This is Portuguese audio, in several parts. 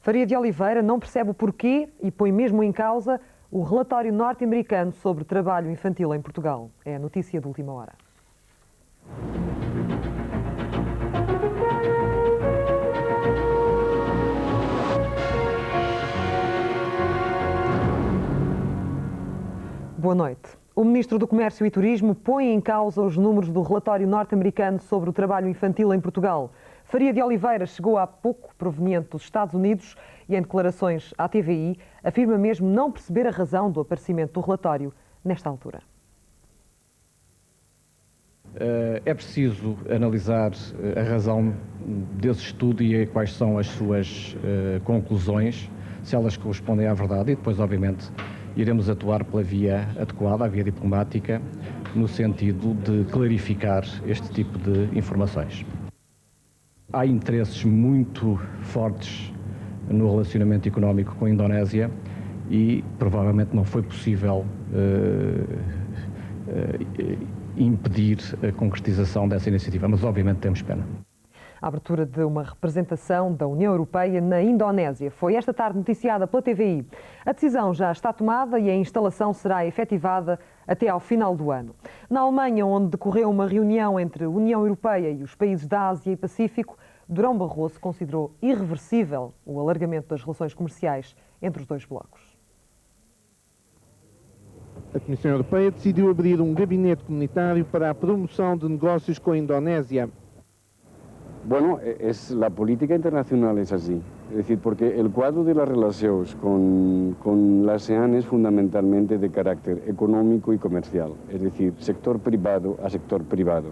Faria de Oliveira não percebe o porquê e põe mesmo em causa o relatório norte-americano sobre trabalho infantil em Portugal. É a notícia de última hora. Boa noite. O Ministro do Comércio e Turismo põe em causa os números do relatório norte-americano sobre o trabalho infantil em Portugal. Faria de Oliveira chegou há pouco, proveniente dos Estados Unidos, e em declarações à TVI, afirma mesmo não perceber a razão do aparecimento do relatório nesta altura. É preciso analisar a razão desse estudo e quais são as suas conclusões, se elas correspondem à verdade, e depois, obviamente, iremos atuar pela via adequada, a via diplomática, no sentido de clarificar este tipo de informações. Há interesses muito fortes no relacionamento económico com a Indonésia e provavelmente não foi possível impedir a concretização dessa iniciativa, mas obviamente temos pena. A abertura de uma representação da União Europeia na Indonésia foi esta tarde noticiada pela TVI. A decisão já está tomada e a instalação será efetivada até ao final do ano. Na Alemanha, onde decorreu uma reunião entre a União Europeia e os países da Ásia e Pacífico, Durão Barroso considerou irreversível o alargamento das relações comerciais entre os dois blocos. A Comissão Europeia decidiu abrir um gabinete comunitário para a promoção de negócios com a Indonésia. Bueno, la política internacional es así, es decir, porque el cuadro de las relaciones con la ASEAN es fundamentalmente de carácter económico y comercial, es decir, sector privado a sector privado.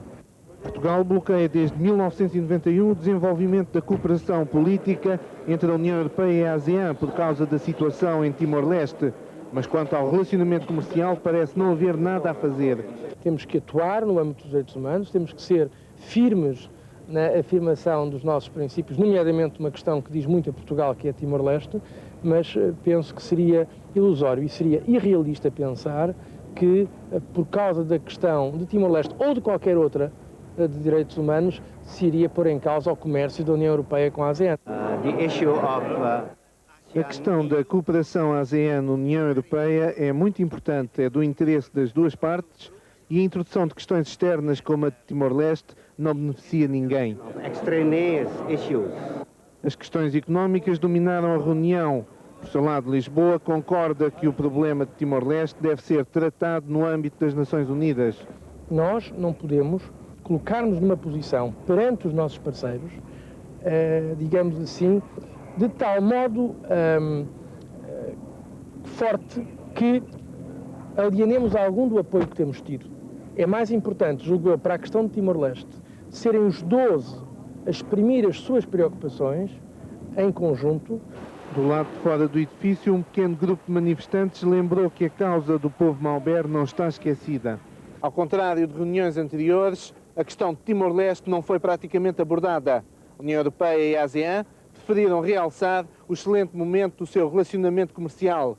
Portugal bloqueia desde 1991 o desenvolvimento da cooperação política entre a União Europeia e a ASEAN por causa da situação em Timor-Leste, mas quanto ao relacionamento comercial parece não haver nada a fazer. Temos que atuar no âmbito dos direitos humanos, temos que ser firmes na afirmação dos nossos princípios, nomeadamente uma questão que diz muito a Portugal, que é Timor-Leste, mas penso que seria ilusório e seria irrealista pensar que, por causa da questão de Timor-Leste ou de qualquer outra de direitos humanos, se iria pôr em causa o comércio da União Europeia com a ASEAN. A questão da cooperação ASEAN-União Europeia é muito importante, é do interesse das duas partes, e a introdução de questões externas como a de Timor-Leste não beneficia ninguém. As questões económicas dominaram a reunião. Por seu lado, Lisboa concorda que o problema de Timor-Leste deve ser tratado no âmbito das Nações Unidas. Nós não podemos colocar-nos numa posição perante os nossos parceiros, digamos assim, de tal modo forte que alienemos algum do apoio que temos tido. É mais importante, julgo eu, para a questão de Timor-Leste, serem os 12 a exprimir as suas preocupações em conjunto. Do lado de fora do edifício, um pequeno grupo de manifestantes lembrou que a causa do povo Malber não está esquecida. Ao contrário de reuniões anteriores, a questão de Timor-Leste não foi praticamente abordada. A União Europeia e a ASEAN preferiram realçar o excelente momento do seu relacionamento comercial.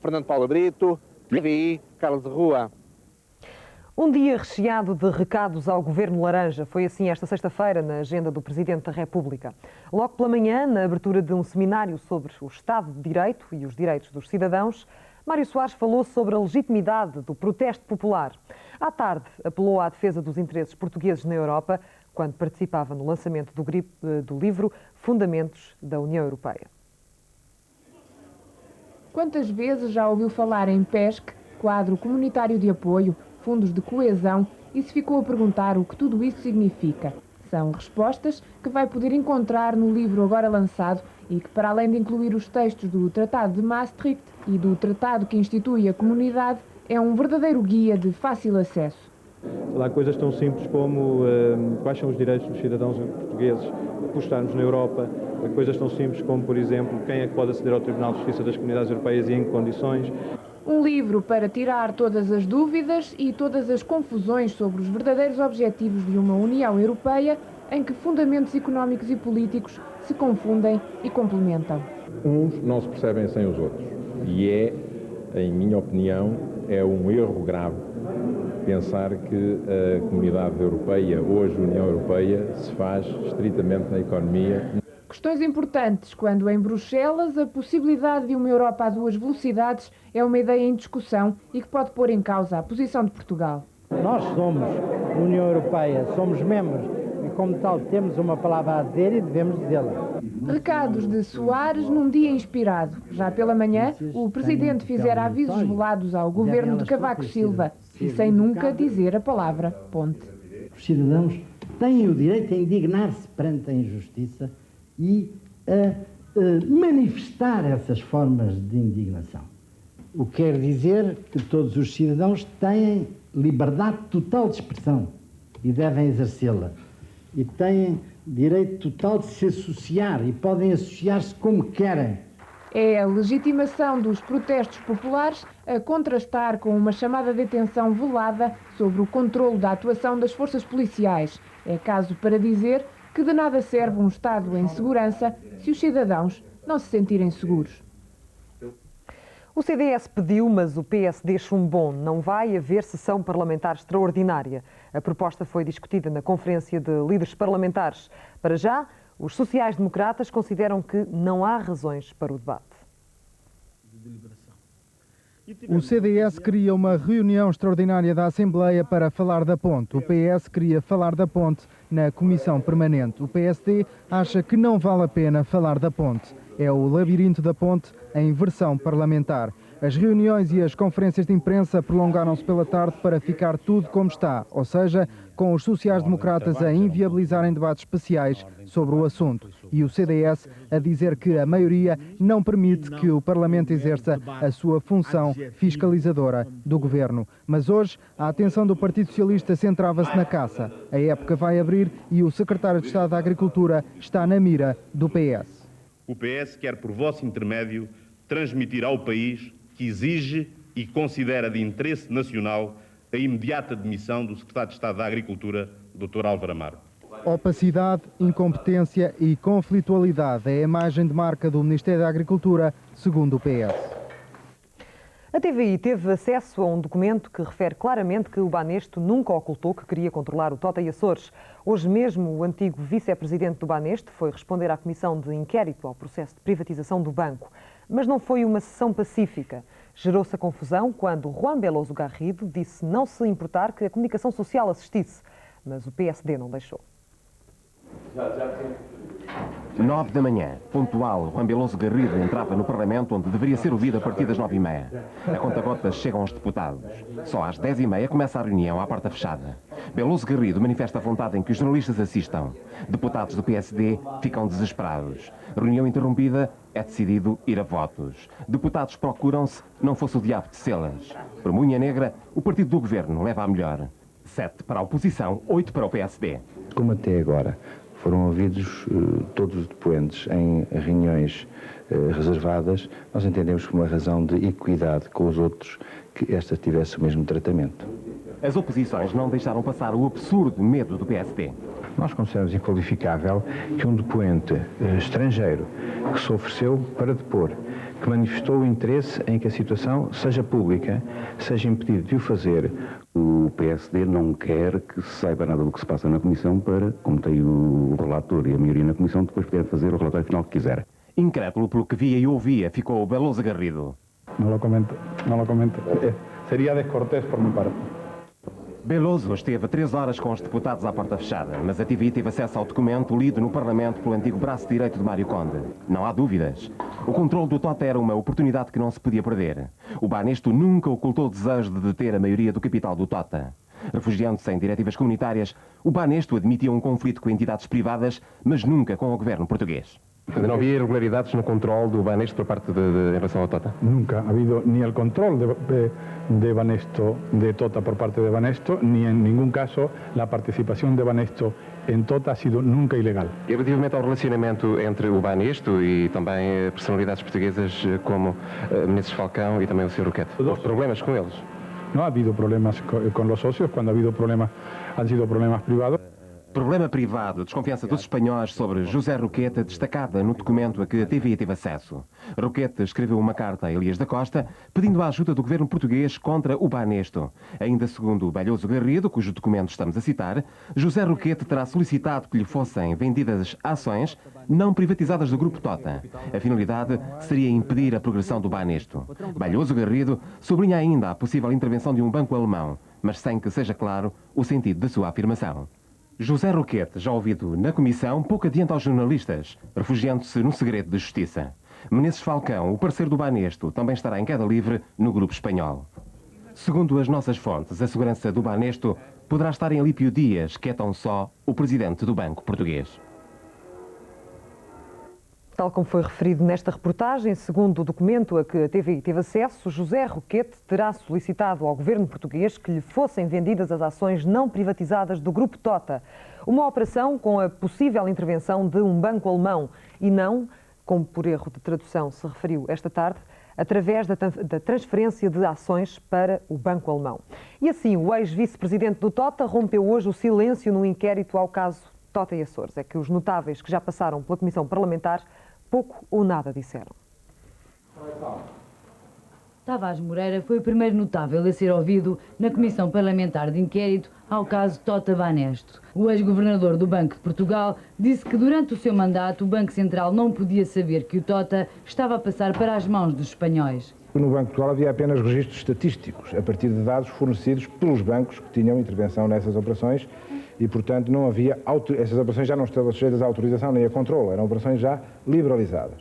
Fernando Paulo Brito, TVI, Carlos de Rua. Um dia recheado de recados ao Governo Laranja. Foi assim esta sexta-feira na agenda do Presidente da República. Logo pela manhã, na abertura de um seminário sobre o Estado de Direito e os direitos dos cidadãos, Mário Soares falou sobre a legitimidade do protesto popular. À tarde, apelou à defesa dos interesses portugueses na Europa, quando participava no lançamento do livro Fundamentos da União Europeia. Quantas vezes já ouviu falar em PESC, Quadro Comunitário de Apoio, Fundos de Coesão, e se ficou a perguntar o que tudo isso significa? São respostas que vai poder encontrar no livro agora lançado e que, para além de incluir os textos do Tratado de Maastricht e do Tratado que institui a Comunidade, é um verdadeiro guia de fácil acesso. Há coisas tão simples como quais são os direitos dos cidadãos portugueses por estarmos na Europa, coisas tão simples como, por exemplo, quem é que pode aceder ao Tribunal de Justiça das Comunidades Europeias e em que condições. Um livro para tirar todas as dúvidas e todas as confusões sobre os verdadeiros objetivos de uma União Europeia em que fundamentos económicos e políticos se confundem e complementam. Uns não se percebem sem os outros e em minha opinião, é um erro grave pensar que a Comunidade Europeia, hoje a União Europeia, se faz estritamente na economia. Questões importantes quando, em Bruxelas, a possibilidade de uma Europa a duas velocidades é uma ideia em discussão e que pode pôr em causa a posição de Portugal. Nós somos União Europeia, somos membros e, como tal, temos uma palavra a dizer e devemos dizê-la. Recados de Soares num dia inspirado. Já pela manhã, o Presidente fizera avisos velados ao governo de Cavaco Silva e sem nunca dizer a palavra ponte. Os cidadãos têm o direito a indignar-se perante a injustiça e a manifestar essas formas de indignação. O que quer dizer que todos os cidadãos têm liberdade total de expressão e devem exercê-la. E têm direito total de se associar e podem associar-se como querem. É a legitimação dos protestos populares a contrastar com uma chamada de atenção velada sobre o controlo da atuação das forças policiais. É caso para dizer que de nada serve um Estado em segurança se os cidadãos não se sentirem seguros. O CDS pediu, mas o PSD chumbou. Não vai haver sessão parlamentar extraordinária. A proposta foi discutida na Conferência de Líderes Parlamentares. Para já, os sociais-democratas consideram que não há razões para o debate. O CDS queria uma reunião extraordinária da Assembleia para falar da ponte. O PS queria falar da ponte na Comissão Permanente. O PSD acha que não vale a pena falar da ponte. É o labirinto da ponte em versão parlamentar. As reuniões e as conferências de imprensa prolongaram-se pela tarde para ficar tudo como está, ou seja, com os sociais-democratas a inviabilizarem debates especiais sobre o assunto e o CDS a dizer que a maioria não permite que o Parlamento exerça a sua função fiscalizadora do governo. Mas hoje a atenção do Partido Socialista centrava-se na caça. A época vai abrir e o secretário de Estado da Agricultura está na mira do PS. O PS quer, por vosso intermédio, transmitir ao país que exige e considera de interesse nacional a imediata demissão do secretário de Estado da Agricultura, Dr. Álvaro Amaro. Opacidade, incompetência e conflitualidade é a imagem de marca do Ministério da Agricultura, segundo o PS. A TVI teve acesso a um documento que refere claramente que o Banesto nunca ocultou que queria controlar o Tota e Açores. Hoje mesmo, o antigo vice-presidente do Banesto foi responder à comissão de inquérito ao processo de privatização do banco. Mas não foi uma sessão pacífica. Gerou-se a confusão quando Juan Veloso Garrido disse não se importar que a comunicação social assistisse, mas o PSD não deixou. 9 da manhã, pontual, Juan Veloso Garrido entrava no Parlamento, onde deveria ser ouvido a partir das 9h30. A conta-gotas chegam os deputados. Só às 10h30 começa a reunião à porta fechada. Veloso Garrido manifesta a vontade em que os jornalistas assistam. Deputados do PSD ficam desesperados. Reunião interrompida, é decidido ir a votos. Deputados procuram-se, não fosse o diabo de Celas. Por Munha Negra, o partido do governo leva a melhor. 7 para a oposição, 8 para o PSD. Como até agora foram ouvidos todos os depoentes em reuniões reservadas, nós entendemos por uma razão de equidade com os outros que esta tivesse o mesmo tratamento. As oposições não deixaram passar o absurdo medo do PSD. Nós consideramos inqualificável que um depoente estrangeiro que se ofereceu para depor, que manifestou o interesse em que a situação seja pública, seja impedido de o fazer. O PSD não quer que se saiba nada do que se passa na Comissão para, como tem o relator e a maioria na Comissão, depois poder fazer o relatório final que quiser. Incrédulo pelo que via e ouvia, ficou o Veloso Garrido. Não lo comento. Seria descortés por minha parte. Veloso esteve 3 horas com os deputados à porta fechada, mas a TVI teve acesso ao documento lido no Parlamento pelo antigo braço direito de Mário Conde. Não há dúvidas. O controle do Tota era uma oportunidade que não se podia perder. O Banesto nunca ocultou o desejo de deter a maioria do capital do Tota. Refugiando-se em diretivas comunitárias, o Banesto admitia um conflito com entidades privadas, mas nunca com o governo português. Não havia irregularidades no controle do Banesto por parte em relação ao Tota? Nunca ha habido ni el control de Banesto, de Tota por parte de Banesto, ni en ningún caso la participación de Banesto en Tota ha sido nunca ilegal. E relativamente ao relacionamento entre o Banesto e também personalidades portuguesas como Menezes Falcão e também o Sr. Roquete, houve problemas com eles? No ha habido problemas con los socios, cuando ha habido problemas han sido problemas privados. Problema privado, desconfiança dos espanhóis sobre José Roquete, destacada no documento a que a TVI teve acesso. Roquete escreveu uma carta a Elias da Costa pedindo a ajuda do governo português contra o Banesto. Ainda segundo o Belhoso Garrido, cujo documento estamos a citar, José Roquete terá solicitado que lhe fossem vendidas ações não privatizadas do Grupo Tota. A finalidade seria impedir a progressão do Banesto. Belhoso Garrido sublinha ainda a possível intervenção de um banco alemão, mas sem que seja claro o sentido da sua afirmação. José Roquete, já ouvido na comissão, pouco adianta aos jornalistas, refugiando-se no segredo de justiça. Menezes Falcão, o parceiro do Banesto, também estará em queda livre no grupo espanhol. Segundo as nossas fontes, a segurança do Banesto poderá estar em Alípio Dias, que é tão só o presidente do Banco Português. Tal como foi referido nesta reportagem, segundo o documento a que a TVI teve acesso, José Roquete terá solicitado ao governo português que lhe fossem vendidas as ações não privatizadas do Grupo Tota. Uma operação com a possível intervenção de um banco alemão e não, como por erro de tradução se referiu esta tarde, através da transferência de ações para o banco alemão. E assim, o ex-vice-presidente do Tota rompeu hoje o silêncio no inquérito ao caso Tota e Açores. É que os notáveis que já passaram pela Comissão Parlamentar pouco ou nada disseram. Tavares Moreira foi o primeiro notável a ser ouvido na Comissão Parlamentar de Inquérito ao caso Tota Banesto. O ex-governador do Banco de Portugal disse que durante o seu mandato o Banco Central não podia saber que o Tota estava a passar para as mãos dos espanhóis. No Banco de Portugal havia apenas registros estatísticos, a partir de dados fornecidos pelos bancos que tinham intervenção nessas operações e, portanto, não havia essas operações já não estavam sujeitas à autorização nem a controle, eram operações já liberalizadas.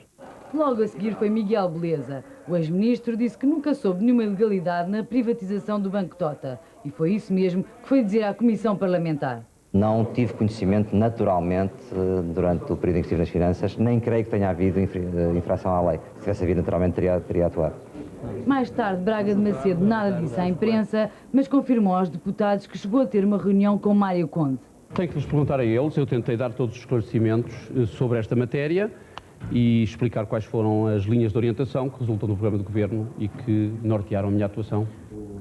Logo a seguir foi Miguel Beleza. O ex-ministro disse que nunca soube nenhuma ilegalidade na privatização do Banco Tota. E foi isso mesmo que foi dizer à Comissão Parlamentar. Não tive conhecimento, naturalmente, durante o período em que estive nas finanças, nem creio que tenha havido infração à lei. Se tivesse havido, naturalmente, teria atuado. Mais tarde, Braga de Macedo nada disse à imprensa, mas confirmou aos deputados que chegou a ter uma reunião com Mário Conde. Tenho que lhes perguntar a eles, eu tentei dar todos os esclarecimentos sobre esta matéria e explicar quais foram as linhas de orientação que resultam do programa do Governo e que nortearam a minha atuação.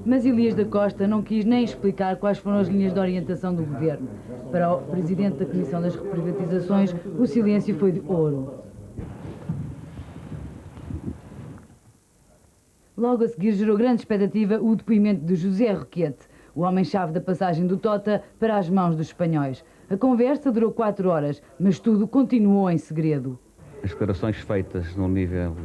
Mas Elias da Costa não quis nem explicar quais foram as linhas de orientação do Governo. Para o Presidente da Comissão das Reprivatizações, o silêncio foi de ouro. Logo a seguir gerou grande expectativa o depoimento de José Roquete, o homem-chave da passagem do Tota para as mãos dos espanhóis. A conversa durou 4 horas, mas tudo continuou em segredo. As declarações feitas no nível,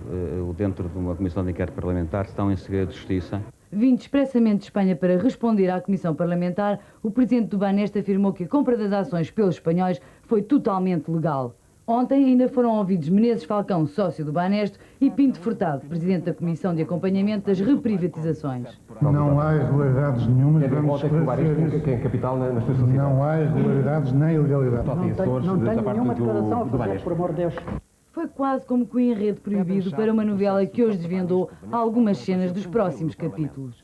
dentro de uma comissão de inquérito parlamentar, estão em segredo de justiça. Vindo expressamente de Espanha para responder à comissão parlamentar, o presidente do Banesto afirmou que a compra das ações pelos espanhóis foi totalmente legal. Ontem ainda foram ouvidos Menezes Falcão, sócio do Banesto, e Pinto Furtado, presidente da Comissão de Acompanhamento das Reprivatizações. Não há irregularidades nenhumas. Não há irregularidades nem ilegalidades. Não tenho nenhuma declaração a fazer, por amor de Deus. Foi quase como que o enredo proibido para uma novela que hoje desvendou algumas cenas dos próximos capítulos.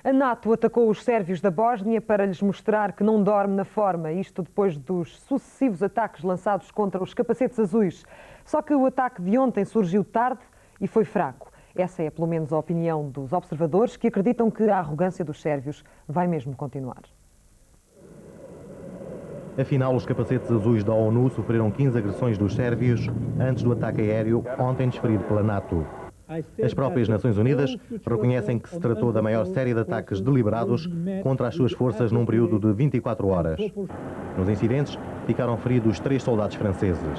A NATO atacou os sérvios da Bósnia para lhes mostrar que não dorme na forma, isto depois dos sucessivos ataques lançados contra os capacetes azuis. Só que o ataque de ontem surgiu tarde e foi fraco. Essa é pelo menos a opinião dos observadores que acreditam que a arrogância dos sérvios vai mesmo continuar. Afinal, os capacetes azuis da ONU sofreram 15 agressões dos sérvios antes do ataque aéreo ontem desferido pela NATO. As próprias Nações Unidas reconhecem que se tratou da maior série de ataques deliberados contra as suas forças num período de 24 horas. Nos incidentes, ficaram feridos 3 soldados franceses.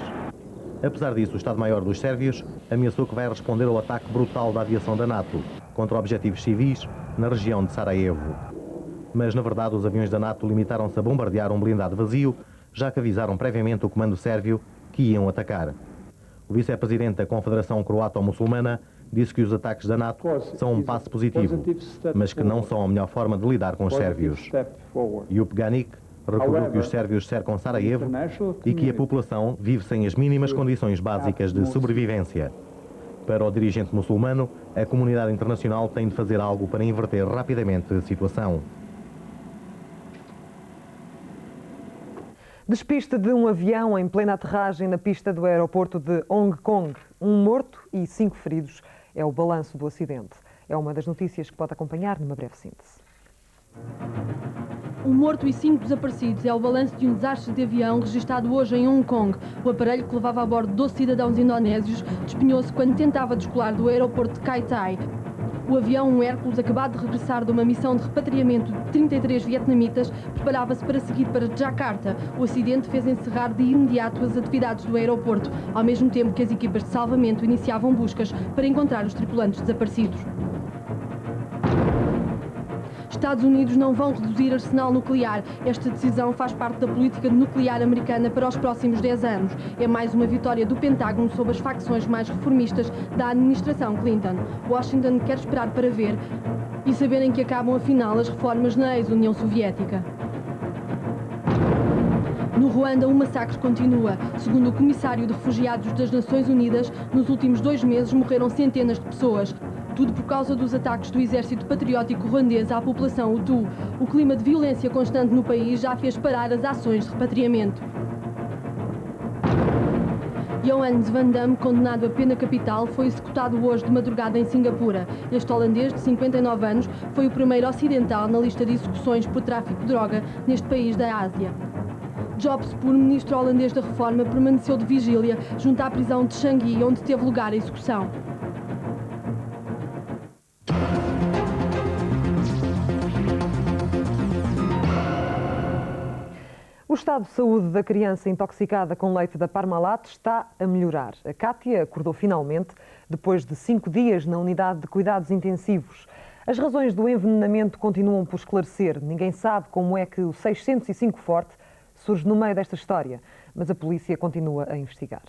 Apesar disso, o Estado-Maior dos Sérvios ameaçou que vai responder ao ataque brutal da aviação da NATO contra objetivos civis na região de Sarajevo. Mas, na verdade, os aviões da NATO limitaram-se a bombardear um blindado vazio, já que avisaram previamente o comando sérvio que iam atacar. O vice-presidente da Confederação Croato-Muçulmana disse que os ataques da NATO são um passo positivo, mas que não são a melhor forma de lidar com os sérvios. Jup Ganic recordou que os sérvios cercam Sarajevo e que a população vive sem as mínimas condições básicas de sobrevivência. Para o dirigente muçulmano, a comunidade internacional tem de fazer algo para inverter rapidamente a situação. Despiste de um avião em plena aterragem na pista do aeroporto de Hong Kong. 1 morto e 5 feridos é o balanço do acidente. É uma das notícias que pode acompanhar numa breve síntese. Um morto e 5 desaparecidos é o balanço de um desastre de avião registado hoje em Hong Kong. O aparelho, que levava a bordo 12 cidadãos indonésios, despenhou-se quando tentava descolar do aeroporto de Kai Tai. O avião, um Hércules, acabado de regressar de uma missão de repatriamento de 33 vietnamitas, preparava-se para seguir para Jakarta. O acidente fez encerrar de imediato as atividades do aeroporto, ao mesmo tempo que as equipas de salvamento iniciavam buscas para encontrar os tripulantes desaparecidos. Estados Unidos não vão reduzir arsenal nuclear. Esta decisão faz parte da política nuclear americana para os próximos 10 anos. É mais uma vitória do Pentágono sobre as facções mais reformistas da administração Clinton. Washington quer esperar para ver e saber em que acabam afinal as reformas na ex-União Soviética. No Ruanda, o massacre continua. Segundo o Comissário de Refugiados das Nações Unidas, nos últimos 2 meses morreram centenas de pessoas. Tudo por causa dos ataques do exército patriótico ruandês à população Hutu. O clima de violência constante no país já fez parar as ações de repatriamento. Johannes van Damme, condenado a pena capital, foi executado hoje de madrugada em Singapura. Este holandês, de 59 anos, foi o primeiro ocidental na lista de execuções por tráfico de droga neste país da Ásia. Job Spoor, ministro holandês da Reforma, permaneceu de vigília junto à prisão de Changi, onde teve lugar a execução. O estado de saúde da criança intoxicada com leite da Parmalat está a melhorar. A Cátia acordou finalmente depois de 5 dias na unidade de cuidados intensivos. As razões do envenenamento continuam por esclarecer. Ninguém sabe como é que o 605 Forte surge no meio desta história, mas a polícia continua a investigar.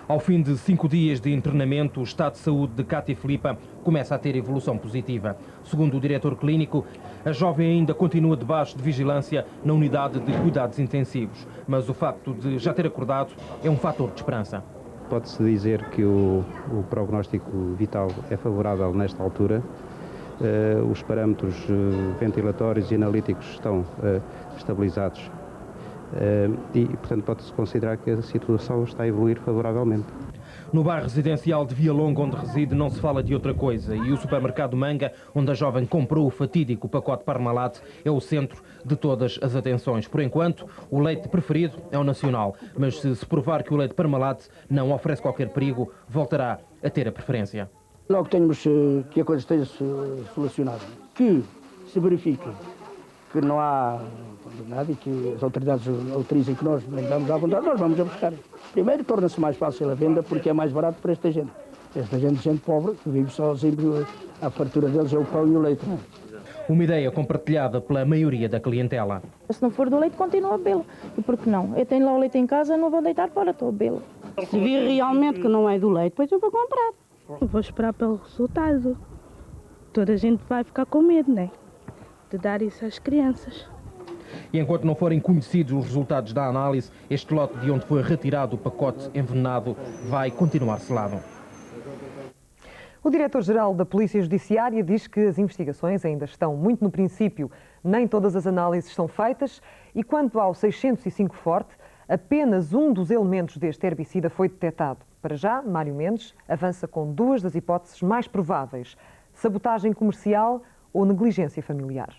Ao fim de 5 dias de internamento, o estado de saúde de Cátia Filipa começa a ter evolução positiva. Segundo o diretor clínico, a jovem ainda continua debaixo de vigilância na unidade de cuidados intensivos, mas o facto de já ter acordado é um fator de esperança. Pode-se dizer que o prognóstico vital é favorável nesta altura. Os parâmetros ventilatórios e analíticos estão estabilizados. E, portanto, pode-se considerar que a situação está a evoluir favoravelmente. No bairro residencial de Via Longa, onde reside, não se fala de outra coisa. E o supermercado Manga, onde a jovem comprou o fatídico pacote Parmalat, é o centro de todas as atenções. Por enquanto, o leite preferido é o nacional. Mas se provar que o leite Parmalat não oferece qualquer perigo, voltará a ter a preferência. Logo temos que a coisa esteja solucionada, que se verifique que não há nada e que as autoridades autorizem que nós vendamos à vontade, nós vamos a buscar. Primeiro, torna-se mais fácil a venda porque é mais barato para esta gente. Esta gente pobre, que vive sozinho, a fartura deles é o pão e o leite. Uma ideia compartilhada pela maioria da clientela. Se não for do leite, continua a bê-lo. E por que não? Eu tenho lá o leite em casa, não vou deitar fora, estou a bê-lo. Se vir realmente que não é do leite, depois eu vou comprar. Vou esperar pelo resultado. Toda a gente vai ficar com medo, não é? De dar isso às crianças. E enquanto não forem conhecidos os resultados da análise, este lote de onde foi retirado o pacote envenenado vai continuar selado. O diretor-geral da Polícia Judiciária diz que as investigações ainda estão muito no princípio, nem todas as análises são feitas e quanto ao 605 Forte, apenas um dos elementos deste herbicida foi detectado. Para já, Mário Mendes avança com 2 das hipóteses mais prováveis: sabotagem comercial ou negligência familiar.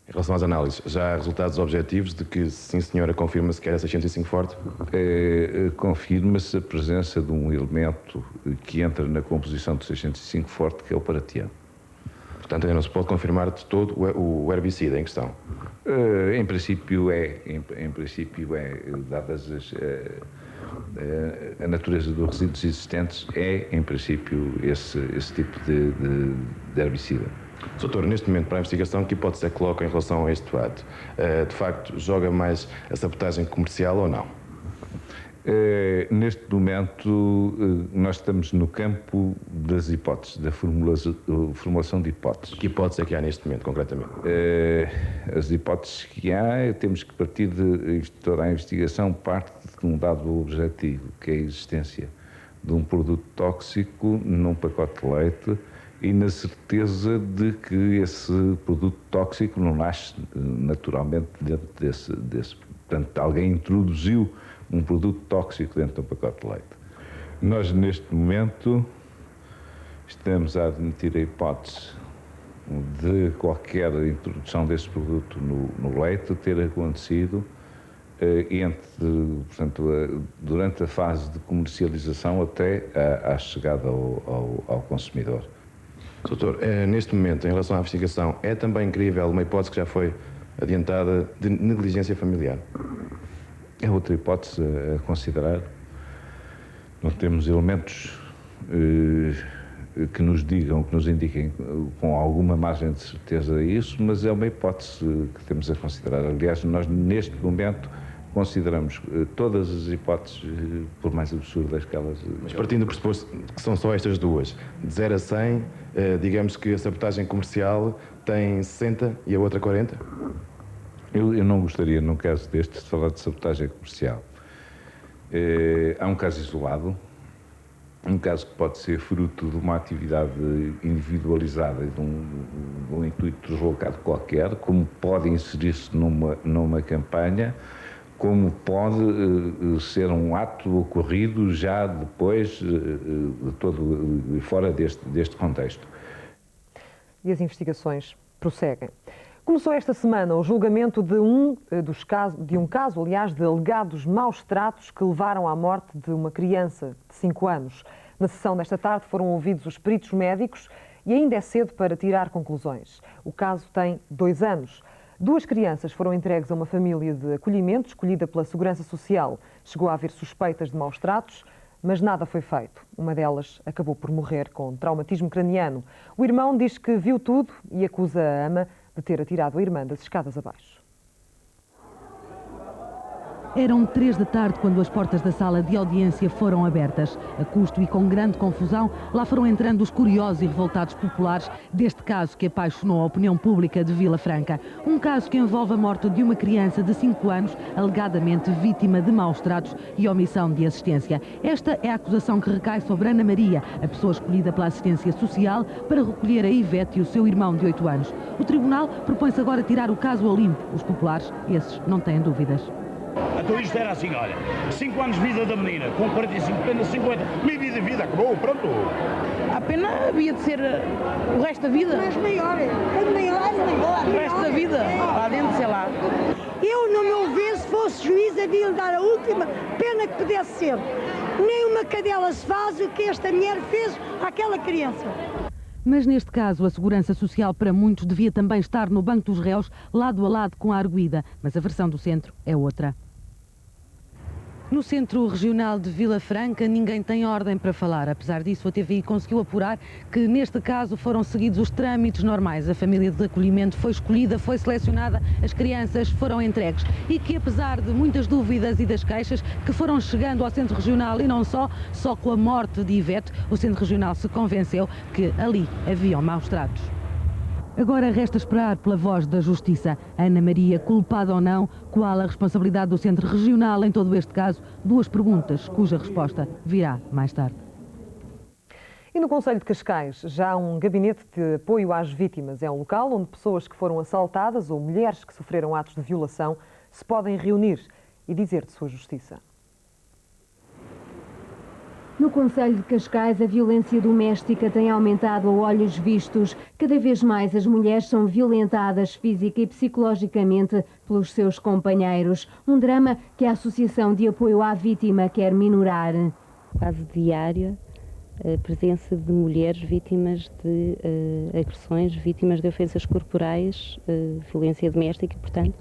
Em relação às análises, já há resultados objetivos de que, sim senhora, confirma-se que era 605 Forte? Confirma-se a presença de um elemento que entra na composição do 605 Forte, que é o paratiano. Portanto, ainda não se pode confirmar de todo o herbicida em questão? Em princípio é, dadas a natureza dos resíduos existentes, é, em princípio, esse tipo de herbicida. Doutor, neste momento, para a investigação, que hipótese é que coloca em relação a este ato? De facto, joga mais a sabotagem comercial ou não? Neste momento, nós estamos no campo das hipóteses, da formulação de hipóteses. Que hipótese é que há neste momento, concretamente? As hipóteses que há, temos que partir de toda a investigação, parte de um dado objetivo, que é a existência de um produto tóxico num pacote de leite e na certeza de que esse produto tóxico não nasce naturalmente dentro desse. Portanto, alguém introduziu um produto tóxico dentro de um pacote de leite. Nós, neste momento, estamos a admitir a hipótese de qualquer introdução desse produto no leite ter acontecido durante a fase de comercialização até à chegada ao consumidor. Doutor, neste momento, em relação à investigação, é também crível uma hipótese que já foi adiantada de negligência familiar? É outra hipótese a considerar. Não temos elementos que nos digam, que nos indiquem com alguma margem de certeza isso, mas é uma hipótese que temos a considerar. Aliás, nós neste momento consideramos todas as hipóteses, por mais absurdas que elas... Mas partindo do pressuposto que são só estas duas, de 0 a 100, digamos que a sabotagem comercial tem 60 e a outra 40? Eu não gostaria, num caso destes, de falar de sabotagem comercial. Há um caso isolado, um caso que pode ser fruto de uma atividade individualizada e de um intuito deslocado qualquer, como pode inserir-se numa campanha, como pode ser um ato ocorrido já depois de todo fora deste contexto. E as investigações prosseguem. Começou esta semana o julgamento de um caso, aliás, de alegados maus tratos que levaram à morte de uma criança de 5 anos. Na sessão desta tarde foram ouvidos os peritos médicos e ainda é cedo para tirar conclusões. O caso tem 2 anos. 2 crianças foram entregues a uma família de acolhimento escolhida pela Segurança Social. Chegou a haver suspeitas de maus tratos, mas nada foi feito. Uma delas acabou por morrer com traumatismo craniano. O irmão diz que viu tudo e acusa a ama de ter atirado a irmã das escadas abaixo. Eram 3 da tarde quando as portas da sala de audiência foram abertas. A custo e com grande confusão, lá foram entrando os curiosos e revoltados populares deste caso que apaixonou a opinião pública de Vila Franca. Um caso que envolve a morte de uma criança de 5 anos, alegadamente vítima de maus tratos e omissão de assistência. Esta é a acusação que recai sobre Ana Maria, a pessoa escolhida pela assistência social para recolher a Ivete e o seu irmão de 8 anos. O tribunal propõe-se agora tirar o caso ao limpo. Os populares, esses, não têm dúvidas. Então isto era assim, olha, 5 anos de vida da menina, com 45, apenas 50, minha vida acabou, pronto. A pena havia de ser o resto da vida. Mas maior. O resto da vida, lá dentro, sei lá. Eu, no meu ver, se fosse juiz, havia de dar a última pena que pudesse ser. Nem uma cadela se faz o que esta mulher fez àquela criança. Mas neste caso, a Segurança Social para muitos devia também estar no banco dos réus, lado a lado com a arguida, mas a versão do centro é outra. No Centro Regional de Vila Franca, ninguém tem ordem para falar. Apesar disso, a TVI conseguiu apurar que, neste caso, foram seguidos os trâmites normais. A família de acolhimento foi escolhida, foi selecionada, as crianças foram entregues. E que, apesar de muitas dúvidas e das queixas que foram chegando ao Centro Regional e não só com a morte de Ivete, o Centro Regional se convenceu que ali haviam maus tratos. Agora resta esperar pela voz da Justiça. Ana Maria, culpada ou não, qual a responsabilidade do Centro Regional em todo este caso? 2 perguntas, cuja resposta virá mais tarde. E no Concelho de Cascais já há um gabinete de apoio às vítimas. É um local onde pessoas que foram assaltadas ou mulheres que sofreram atos de violação se podem reunir e dizer de sua justiça. No Concelho de Cascais, a violência doméstica tem aumentado a olhos vistos. Cada vez mais as mulheres são violentadas física e psicologicamente pelos seus companheiros. Um drama que a Associação de Apoio à Vítima quer minorar. Quase diária, a presença de mulheres vítimas de agressões, vítimas de ofensas corporais, violência doméstica, e, portanto,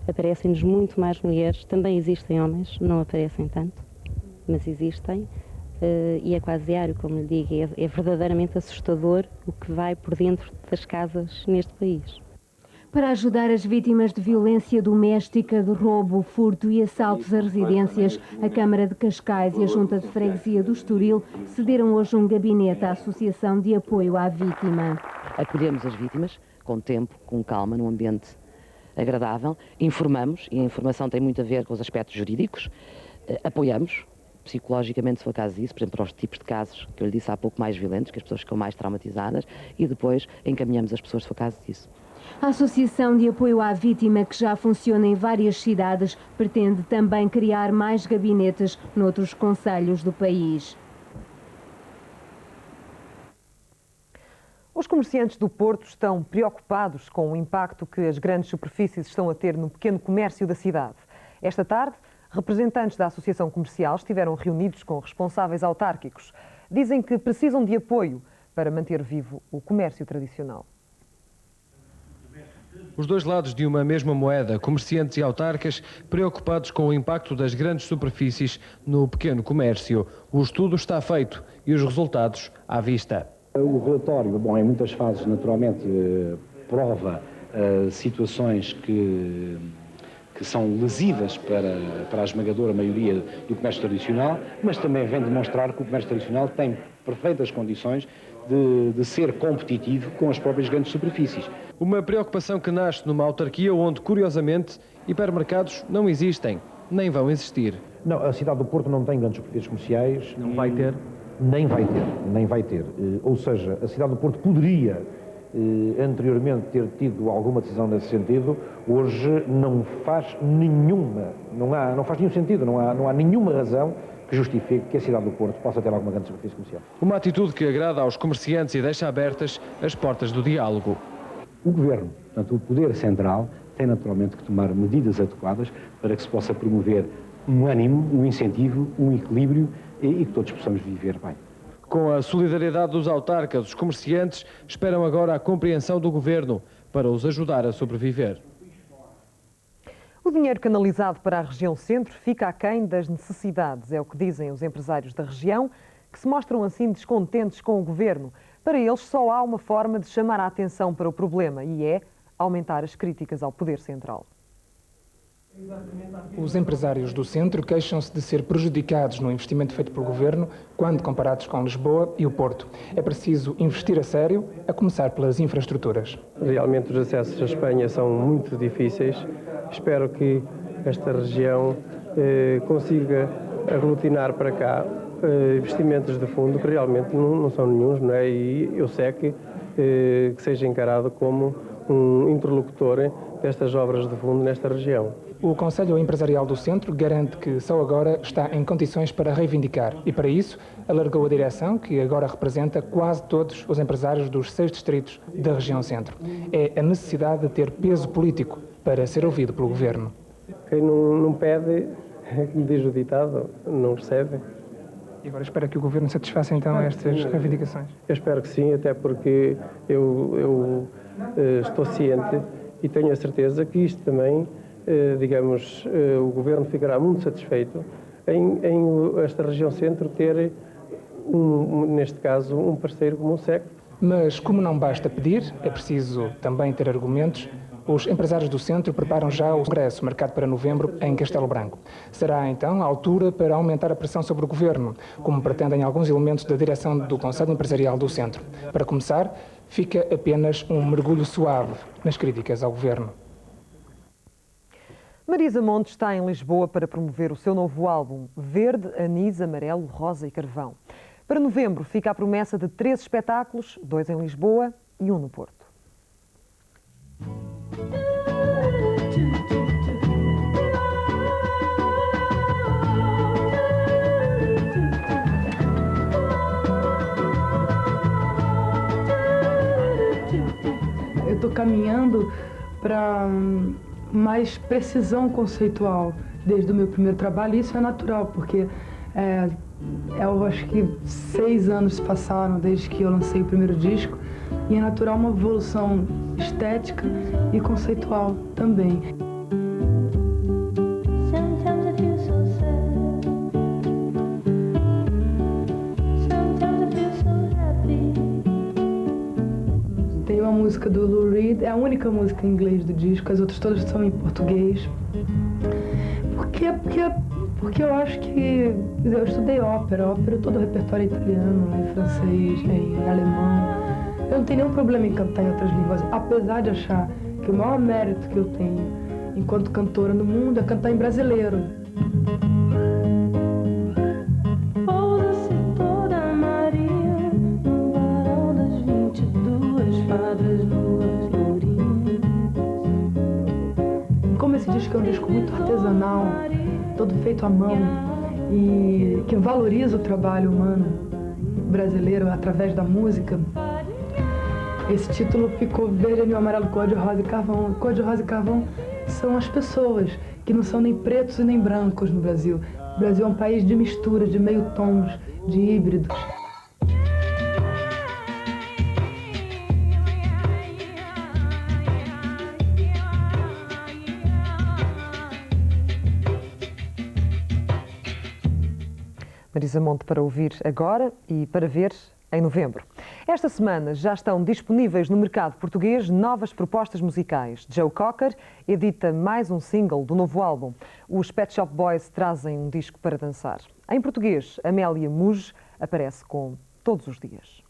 aparecem-nos muito mais mulheres. Também existem homens, não aparecem tanto, mas existem. E é quase diário, como lhe digo, é verdadeiramente assustador o que vai por dentro das casas neste país. Para ajudar as vítimas de violência doméstica, de roubo, furto e assaltos a residências, a Câmara de Cascais e a Junta de Freguesia do Estoril cederam hoje um gabinete à Associação de Apoio à Vítima. Acolhemos as vítimas com tempo, com calma, num ambiente agradável, informamos, e a informação tem muito a ver com os aspectos jurídicos, apoiamos psicologicamente, se for caso disso, por exemplo, para os tipos de casos que eu lhe disse há pouco mais violentos, que as pessoas ficam mais traumatizadas, e depois encaminhamos as pessoas, se for caso disso. A Associação de Apoio à Vítima, que já funciona em várias cidades, pretende também criar mais gabinetes noutros concelhos do país. Os comerciantes do Porto estão preocupados com o impacto que as grandes superfícies estão a ter no pequeno comércio da cidade. Esta tarde, representantes da Associação Comercial estiveram reunidos com responsáveis autárquicos. Dizem que precisam de apoio para manter vivo o comércio tradicional. Os dois lados de uma mesma moeda, comerciantes e autarcas, preocupados com o impacto das grandes superfícies no pequeno comércio. O estudo está feito e os resultados à vista. O relatório, em muitas fases, naturalmente, prova situações que são lesivas para a esmagadora maioria do comércio tradicional, mas também vem demonstrar que o comércio tradicional tem perfeitas condições de ser competitivo com as próprias grandes superfícies. Uma preocupação que nasce numa autarquia onde, curiosamente, hipermercados não existem, nem vão existir. Não, a cidade do Porto não tem grandes superfícies comerciais. Não vai ter? Nem vai ter. Ou seja, a cidade do Porto poderia anteriormente ter tido alguma decisão nesse sentido, hoje não faz nenhuma, não faz nenhum sentido, não há nenhuma razão que justifique que a cidade do Porto possa ter alguma grande superfície comercial. Uma atitude que agrada aos comerciantes e deixa abertas as portas do diálogo. O Governo, portanto o Poder Central, tem naturalmente que tomar medidas adequadas para que se possa promover um ânimo, um incentivo, um equilíbrio e que todos possamos viver bem. Com a solidariedade dos autarcas, os comerciantes esperam agora a compreensão do Governo para os ajudar a sobreviver. O dinheiro canalizado para a região centro fica aquém das necessidades, é o que dizem os empresários da região, que se mostram assim descontentes com o Governo. Para eles só há uma forma de chamar a atenção para o problema e é aumentar as críticas ao Poder Central. Os empresários do centro queixam-se de ser prejudicados no investimento feito pelo Governo quando comparados com Lisboa e o Porto. É preciso investir a sério, a começar pelas infraestruturas. Realmente os acessos à Espanha são muito difíceis. Espero que esta região consiga aglutinar para cá investimentos de fundo que realmente não são nenhuns, não é? E eu sei que seja encarado como um interlocutor destas obras de fundo nesta região. O Conselho Empresarial do Centro garante que só agora está em condições para reivindicar e, para isso, alargou a direção, que agora representa quase todos os empresários dos 6 distritos da região Centro. É a necessidade de ter peso político para ser ouvido pelo Governo. Quem não pede, como diz o ditado, não recebe. E agora espera que o Governo satisfaça então estas reivindicações? Eu espero que sim, até porque eu estou ciente e tenho a certeza que isto também, o Governo ficará muito satisfeito em esta região centro ter, neste caso, um parceiro como o SEC. Mas como não basta pedir, é preciso também ter argumentos. Os empresários do centro preparam já o congresso marcado para novembro em Castelo Branco. Será então a altura para aumentar a pressão sobre o Governo, como pretendem alguns elementos da direção do Conselho Empresarial do Centro. Para começar, fica apenas um mergulho suave nas críticas ao Governo. Marisa Monte está em Lisboa para promover o seu novo álbum, Verde, Anis, Amarelo, Rosa e Carvão. Para novembro fica a promessa de 3 espetáculos, 2 em Lisboa e 1 no Porto. Eu estou caminhando para mais precisão conceitual desde o meu primeiro trabalho, e isso é natural, porque eu acho que 6 anos passaram desde que eu lancei o primeiro disco, e é natural uma evolução estética e conceitual também. Tem uma música do Lou Reed, é a única música em inglês do disco, as outras todas são em português. Porque eu acho que eu estudei ópera, todo o repertório italiano, em francês, em alemão. Eu não tenho nenhum problema em cantar em outras línguas, apesar de achar que o maior mérito que eu tenho enquanto cantora no mundo é cantar em brasileiro. Pousa-se toda Maria no varal das 22 fadas nuas lourinhas. Como esse disco é um disco muito artesanal, todo feito à mão e que valoriza o trabalho humano brasileiro através da música, esse título ficou verde, anil, amarelo, cor-de-rosa e carvão. Cor-de-rosa e carvão são as pessoas, que não são nem pretos e nem brancos no Brasil. O Brasil é um país de mistura, de meio tons, de híbridos. Marisa Monte para ouvir agora e para ver em novembro. Esta semana já estão disponíveis no mercado português novas propostas musicais. Joe Cocker edita mais um single do novo álbum. Os Pet Shop Boys trazem um disco para dançar. Em português, Amélia Muge aparece com Todos os Dias.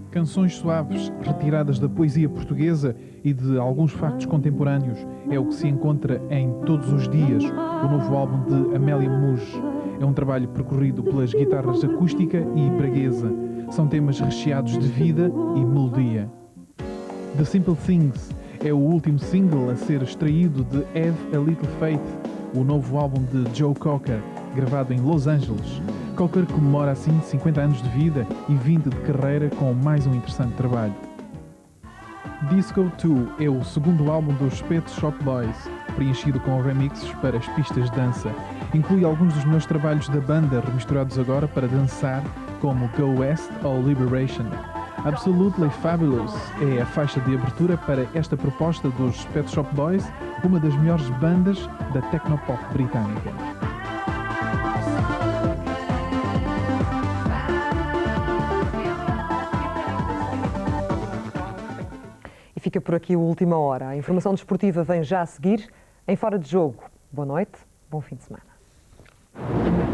Canções suaves, retiradas da poesia portuguesa e de alguns factos contemporâneos, é o que se encontra em Todos os Dias, o novo álbum de Amélia Muge. É um trabalho percorrido pelas guitarras acústica e braguesa. São temas recheados de vida e melodia. The Simple Things é o último single a ser extraído de Have a Little Faith, o novo álbum de Joe Cocker, gravado em Los Angeles. Cocker comemora assim 50 anos de vida e 20 de carreira com mais um interessante trabalho. Disco 2 é o segundo álbum dos Pet Shop Boys, preenchido com remixes para as pistas de dança. Inclui alguns dos meus trabalhos da banda remisturados agora para dançar, como Go West ou Liberation. Absolutely Fabulous é a faixa de abertura para esta proposta dos Pet Shop Boys, uma das melhores bandas da Tecnopop britânica. E fica por aqui a Última Hora. A informação desportiva vem já a seguir. Em Fora de Jogo. Boa noite, bom fim de semana.